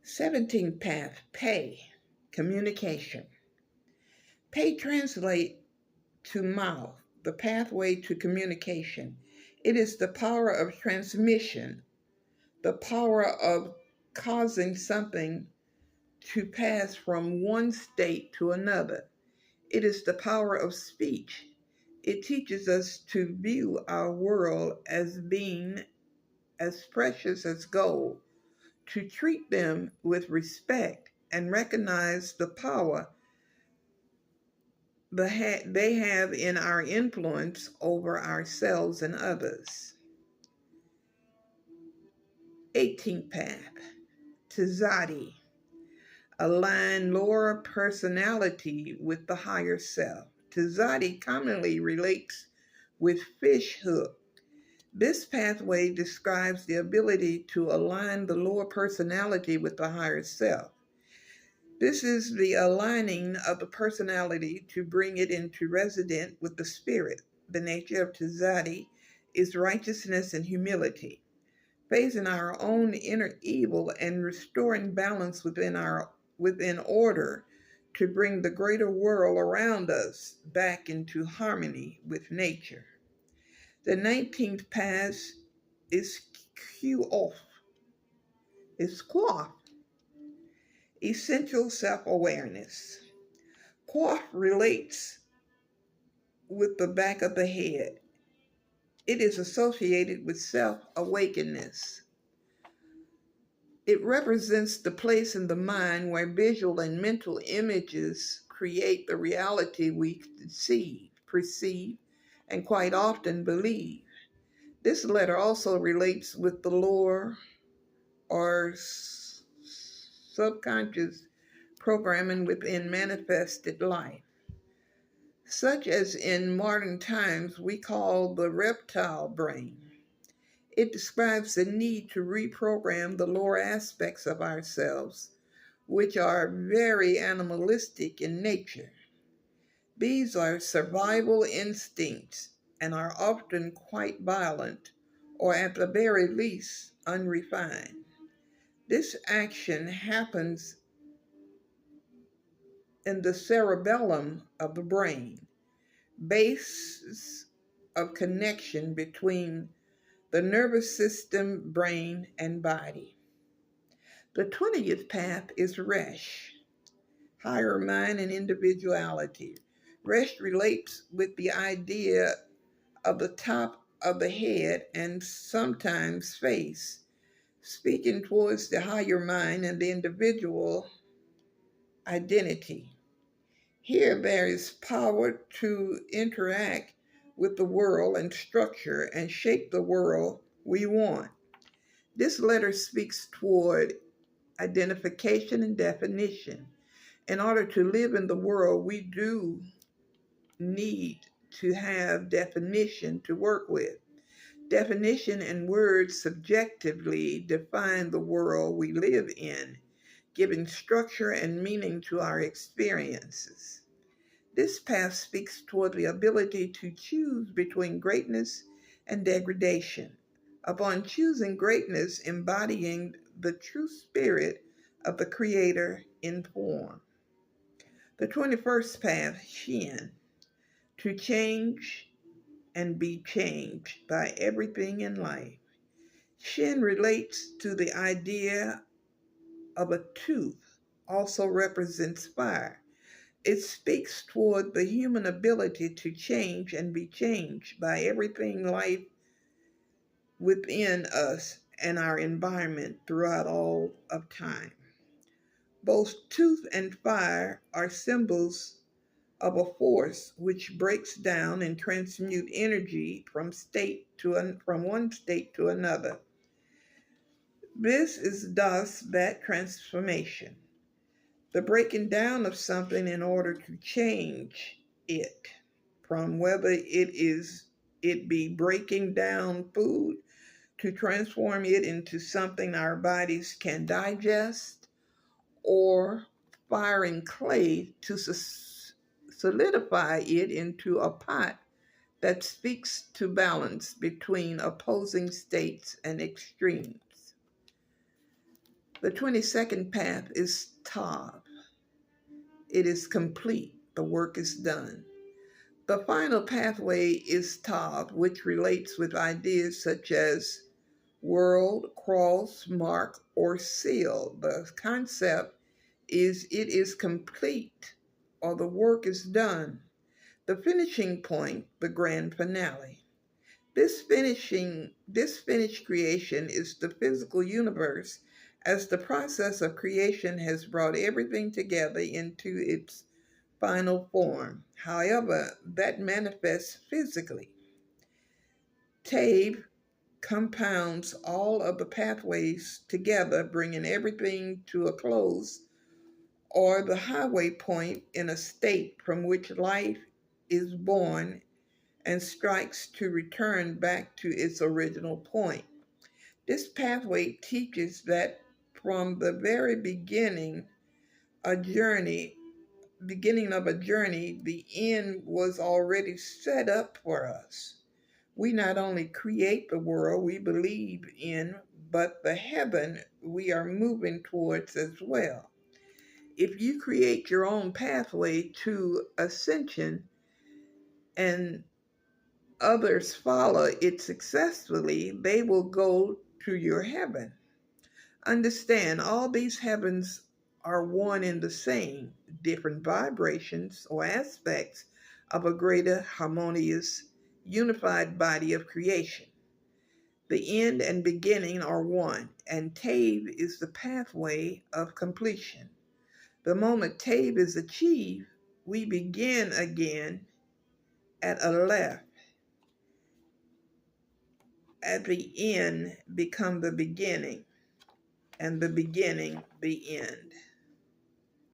17th path, pay, communication. Pay translate to mouth, the pathway to communication. It is the power of transmission, the power of causing something to pass from one state to another. It is the power of speech. It teaches us to view our world as being as precious as gold, to treat them with respect and recognize the power they have in our influence over ourselves and others. 18th path, Tazadi, align lower personality with the higher self. Tazadi commonly relates with fish hook. This pathway describes the ability to align the lower personality with the higher self. This is the aligning of the personality to bring it into resident with the spirit. The nature of Tazadi is righteousness and humility, facing our own inner evil and restoring balance within order to bring the greater world around us back into harmony with nature. The 19th path is Q off, is Quaff, essential self-awareness. Quaff relates with the back of the head. It is associated with self-awakeness. It represents the place in the mind where visual and mental images create the reality we see, perceive, and quite often believe. This letter also relates with the lower or subconscious programming within manifested life, such as in modern times we call the reptile brain. It describes the need to reprogram the lower aspects of ourselves, which are very animalistic in nature. These are survival instincts and are often quite violent, or at the very least, unrefined. This action happens in the cerebellum of the brain, basis of connection between the nervous system, brain, and body. The 20th path is Resh, higher mind and individuality. Resh relates with the idea of the top of the head and sometimes face, speaking towards the higher mind and the individual identity. Here there is power to interact with the world and structure and shape the world we want. This letter speaks toward identification and definition. In order to live in the world, we do need to have definition to work with. Definition and words subjectively define the world we live in, giving structure and meaning to our experiences. This path speaks toward the ability to choose between greatness and degradation. Upon choosing greatness, embodying the true spirit of the Creator in form. The 21st path, Shin, to change and be changed by everything in life. Shin relates to the idea of a tooth, also represents fire. It speaks toward the human ability to change and be changed by everything life within us and our environment throughout all of time. Both tooth and fire are symbols of a force which breaks down and transmute energy from one state to another. This is thus that transformation, the breaking down of something in order to change it, from whether it be breaking down food to transform it into something our bodies can digest, or firing clay to solidify it into a pot that speaks to balance between opposing states and extremes. The 22nd path is TAV. It is complete. The work is done. The final pathway is TAV, which relates with ideas such as world, cross, mark, or seal. The concept is it is complete or the work is done. The finishing point, the grand finale. This finished creation is the physical universe as the process of creation has brought everything together into its final form. However, that manifests physically. TAV compounds all of the pathways together, bringing everything to a close or the highway point in a state from which life is born and strikes to return back to its original point. This pathway teaches that from the very a journey, beginning of a journey, the end was already set up for us. We not only create the world we believe in, but the heaven we are moving towards as well. If you create your own pathway to ascension and others follow it successfully, they will go to your heaven. Understand, all these heavens are one and the same, different vibrations or aspects of a greater harmonious, unified body of creation. The end and beginning are one, and TAVE is the pathway of completion. The moment TAVE is achieved, we begin again at a left. At the end become the beginning, and the beginning the end.